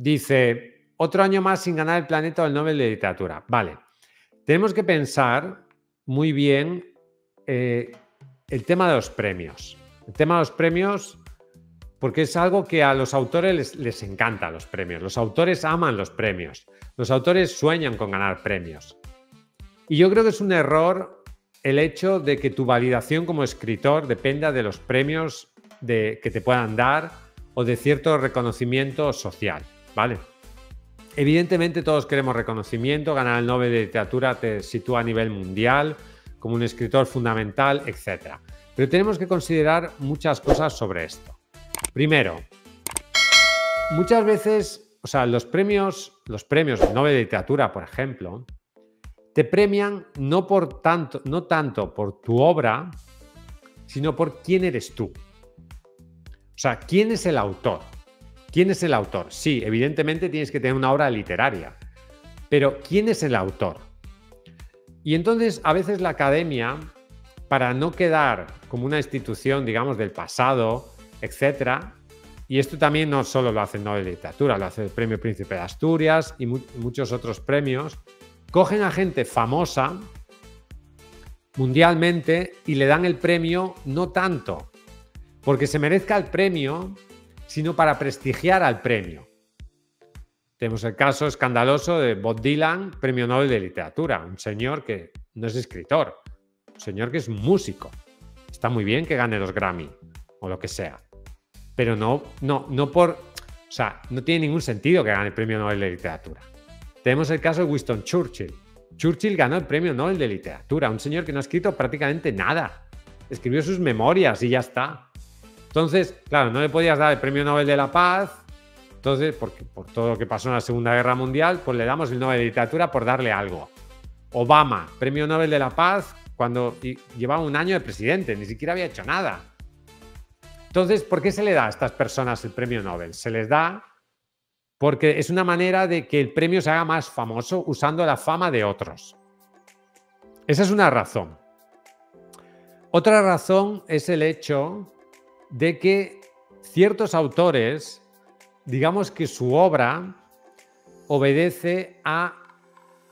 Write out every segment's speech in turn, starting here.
dice, otro año más sin ganar el Planeta o el Nobel de Literatura. Vale, tenemos que pensar muy bien el tema de los premios. El tema de los premios, porque es algo que a los autores les encanta los premios. Los autores aman los premios. Los autores sueñan con ganar premios. Y yo creo que es un error el hecho de que tu validación como escritor dependa de los premios que te puedan dar o de cierto reconocimiento social, ¿vale? Evidentemente todos queremos reconocimiento, ganar el Nobel de Literatura te sitúa a nivel mundial como un escritor fundamental, etc. Pero tenemos que considerar muchas cosas sobre esto. Primero, muchas veces, o sea, los premios del Nobel de Literatura, por ejemplo, te premian no tanto por tu obra, sino por quién eres tú. O sea, ¿quién es el autor? ¿Quién es el autor? Sí, evidentemente tienes que tener una obra literaria, pero ¿quién es el autor? Y entonces, a veces la academia, para no quedar como una institución, digamos, del pasado, etcétera, y esto también no solo lo hace el Nobel de Literatura, lo hace el Premio Príncipe de Asturias y muchos otros premios, cogen a gente famosa mundialmente y le dan el premio no tanto porque se merezca el premio, sino para prestigiar al premio. Tenemos el caso escandaloso de Bob Dylan, Premio Nobel de Literatura, un señor que no es escritor, un señor que es músico. Está muy bien que gane los Grammy o lo que sea, pero no tiene ningún sentido que gane el Premio Nobel de Literatura. Tenemos el caso de Winston Churchill. Churchill ganó el Premio Nobel de Literatura, un señor que no ha escrito prácticamente nada. Escribió sus memorias y ya está. Entonces, claro, no le podías dar el Premio Nobel de la Paz, entonces, por todo lo que pasó en la Segunda Guerra Mundial, pues le damos el Nobel de Literatura por darle algo. Obama, Premio Nobel de la Paz, cuando llevaba un año de presidente, ni siquiera había hecho nada. Entonces, ¿por qué se le da a estas personas el Premio Nobel? Se les da porque es una manera de que el premio se haga más famoso usando la fama de otros. Esa es una razón. Otra razón es el hecho de que ciertos autores, digamos que su obra obedece a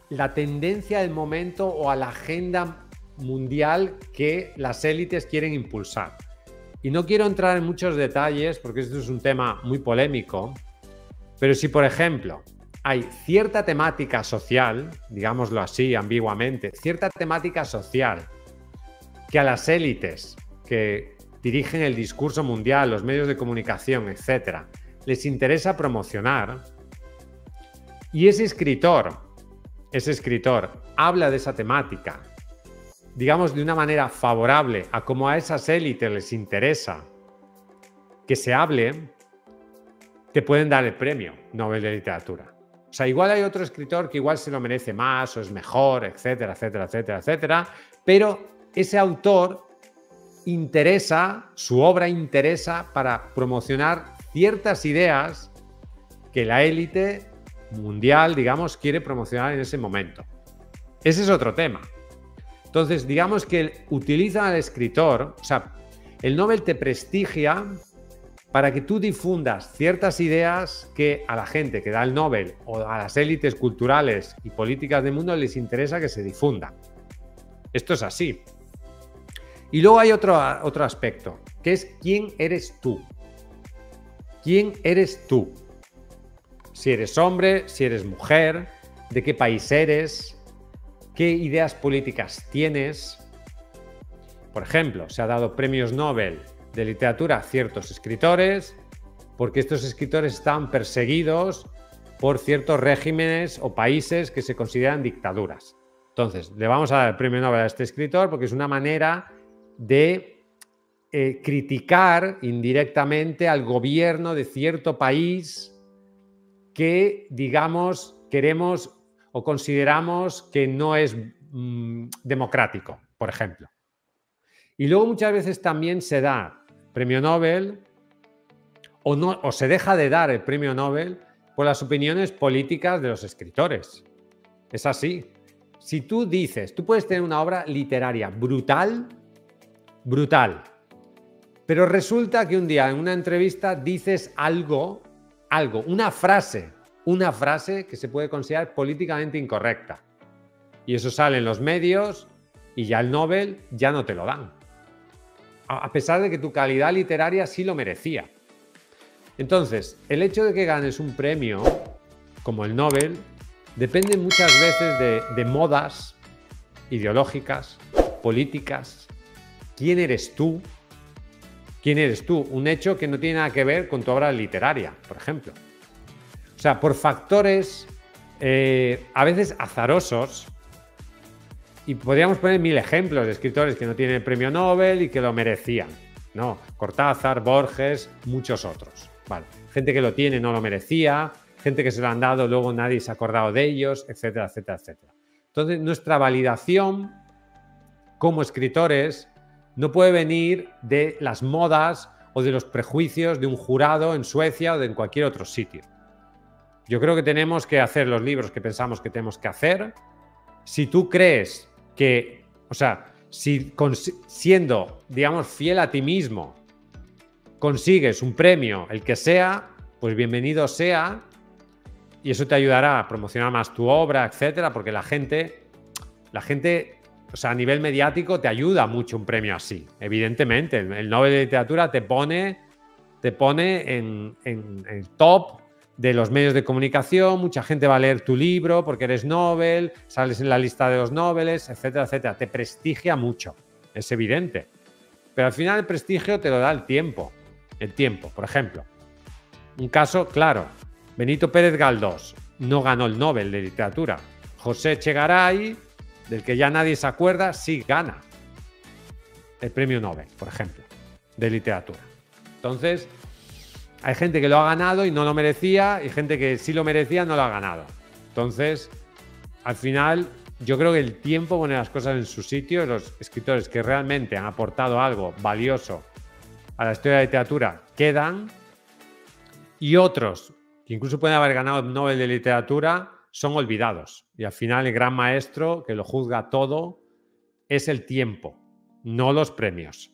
la tendencia del momento o a la agenda mundial que las élites quieren impulsar. Y no quiero entrar en muchos detalles porque esto es un tema muy polémico, pero si, por ejemplo, hay cierta temática social, digámoslo así ambiguamente, cierta temática social que a las élites que dirigen el discurso mundial, los medios de comunicación, etcétera, les interesa promocionar, y ese escritor habla de esa temática, digamos, de una manera favorable a cómo a esas élites les interesa que se hable, te pueden dar el premio Nobel de Literatura. O sea, igual hay otro escritor que igual se lo merece más o es mejor, etcétera, etcétera, etcétera, etcétera, pero ese autor su obra interesa para promocionar ciertas ideas que la élite mundial, digamos, quiere promocionar en ese momento. Ese es otro tema. Entonces, digamos que utilizan al escritor, o sea, el Nobel te prestigia para que tú difundas ciertas ideas que a la gente que da el Nobel o a las élites culturales y políticas del mundo les interesa que se difundan. Esto es así. Y luego hay otro aspecto, que es quién eres tú. ¿Quién eres tú? Si eres hombre, si eres mujer, de qué país eres, qué ideas políticas tienes. Por ejemplo, se ha dado premios Nobel de literatura a ciertos escritores porque estos escritores estaban perseguidos por ciertos regímenes o países que se consideran dictaduras. Entonces, le vamos a dar el premio Nobel a este escritor porque es una manera de criticar indirectamente al gobierno de cierto país que, digamos, queremos o consideramos que no es democrático, por ejemplo. Y luego muchas veces también se da premio Nobel o se deja de dar el premio Nobel por las opiniones políticas de los escritores. Es así. Si tú puedes tener una obra literaria brutal, pero resulta que un día en una entrevista dices algo, una frase una frase que se puede considerar políticamente incorrecta. Y eso sale en los medios y ya el Nobel ya no te lo dan. A pesar de que tu calidad literaria sí lo merecía. Entonces, el hecho de que ganes un premio como el Nobel depende muchas veces de modas ideológicas, políticas. ¿Quién eres tú? ¿Quién eres tú? Un hecho que no tiene nada que ver con tu obra literaria, por ejemplo. O sea, por factores a veces azarosos, y podríamos poner 1000 ejemplos de escritores que no tienen el premio Nobel y que lo merecían. No, Cortázar, Borges, muchos otros. Vale. Gente que lo tiene no lo merecía, gente que se lo han dado, luego nadie se ha acordado de ellos, etcétera, etcétera, etcétera. Entonces, nuestra validación como escritores no puede venir de las modas o de los prejuicios de un jurado en Suecia o de en cualquier otro sitio. Yo creo que tenemos que hacer los libros que pensamos que tenemos que hacer. Si tú crees que, o sea, si siendo, digamos, fiel a ti mismo, consigues un premio, el que sea, pues bienvenido sea, y eso te ayudará a promocionar más tu obra, etcétera, porque la gente, o sea, a nivel mediático te ayuda mucho un premio así, evidentemente. El Nobel de Literatura te pone en el top de los medios de comunicación, mucha gente va a leer tu libro porque eres Nobel, sales en la lista de los Nobeles, etcétera, etcétera. Te prestigia mucho, es evidente. Pero al final el prestigio te lo da el tiempo. El tiempo, por ejemplo. Un caso claro, Benito Pérez Galdós no ganó el Nobel de Literatura. José Echegaray, del que ya nadie se acuerda, sí gana el premio Nobel, por ejemplo, de literatura. Entonces, hay gente que lo ha ganado y no lo merecía, y gente que sí lo merecía no lo ha ganado. Entonces, al final, yo creo que el tiempo pone las cosas en su sitio. Los escritores que realmente han aportado algo valioso a la historia de la literatura quedan, y otros que incluso pueden haber ganado el Nobel de Literatura son olvidados. Y al final el gran maestro que lo juzga todo es el tiempo, no los premios.